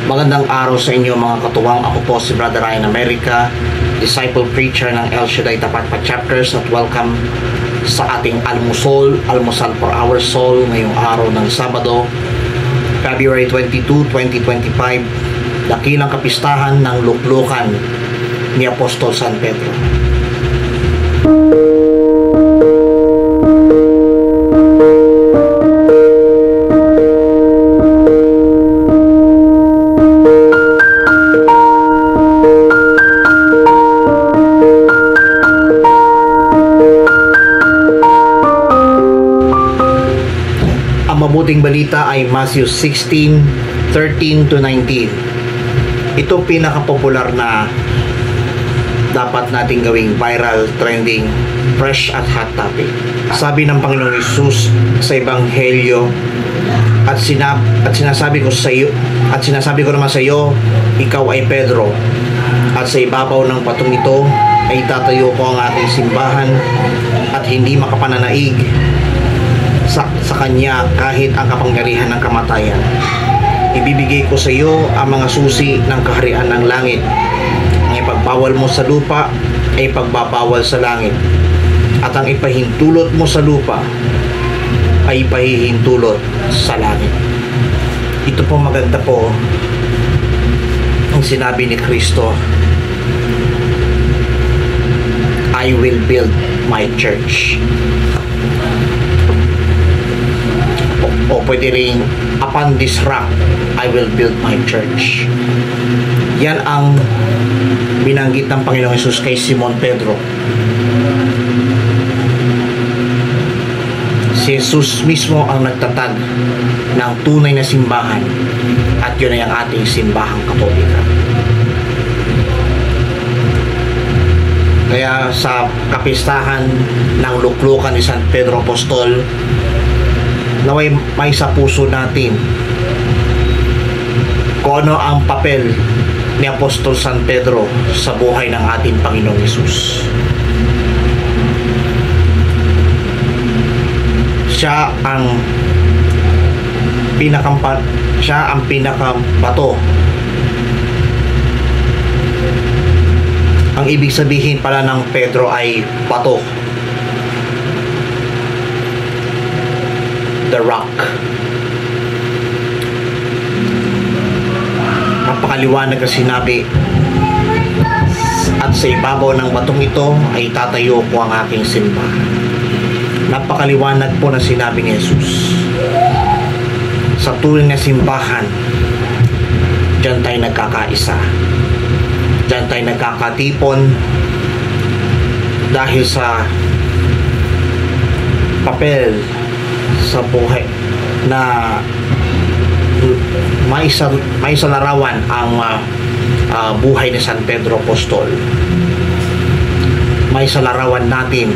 Magandang araw sa inyo mga katuwang. Ako po si Brother Ryan America, disciple preacher ng El Shaddai Tapat Chapters, at welcome sa ating almusal for our soul ngayong araw ng Sabado, February 22, 2025, dakilang kapistahan ng luklukan ni Apostol San Pedro. Mabuting balita ay Matthew 16:13 to 19. Ito pinaka-popular na dapat nating gawing viral, trending, fresh at hot topic. Sabi ng Panginoong Hesus sa Ebanghelyo, at sinasabi ko naman sa iyo, ikaw ay Pedro, at sa ibabaw ng patong ito ay tatayo ko ang ating simbahan, at hindi makapananaig sa kanya kahit ang kapangyarihan ng kamatayan. Ibibigay ko sa iyo ang mga susi ng kaharian ng langit. Ang ipagbawal mo sa lupa ay pagbabawal sa langit, at ang ipahintulot mo sa lupa ay ipahihintulot sa langit. Ito po maganda po ang sinabi ni Kristo, I will build my church. O pwede rin, upon this rock I will build my church. Yan ang binanggit ng Panginoong Hesus kay Simon Pedro. Si Jesus mismo ang nagtatag ng tunay na simbahan, at yun ay ang ating simbahang Katolika. Kaya sa kapistahan ng luklukan ni San Pedro Apostol, naway may sa puso natin kung ano ang papel ni Apostol San Pedro sa buhay ng ating Panginoong Hesus. Siya ang pinakabato. Ang ibig sabihin pala ng Pedro ay bato, the rock. Napakaliwanag na sinabi, at sa ibabaw ng batong ito ay tatayo ko ang aking simbahan. Napakaliwanag po na sinabi ni Jesus. Sa tunay na simbahan, diyan tayo nagkakaisa, diyan tayo nagkakatipon dahil sa papel sa buhay na may larawan ang buhay ni San Pedro Apostol. May larawan natin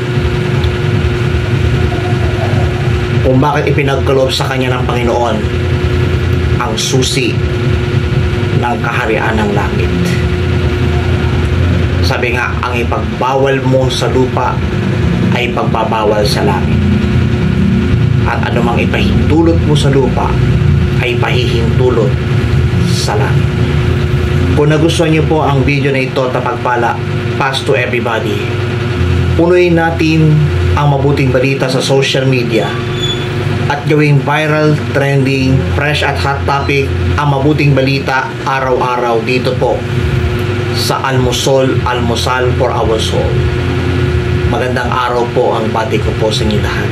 kung bakit ipinagkaloob sa kanya ng Panginoon ang susi ng kaharian ng langit. Sabi nga, ang ipagbawal mo sa lupa ay pagbabawal sa langit, at anumang ipahintulot mo sa lupa ay pahihintulot sa langit. Kung nagustuhan niyo po ang video na ito, tapagpala, pass to everybody. Punuin natin ang mabuting balita sa social media at gawing viral, trending, fresh at hot topic ang mabuting balita araw-araw dito po sa almusal for our soul. Magandang araw po ang bati ko po sa inyo lahat.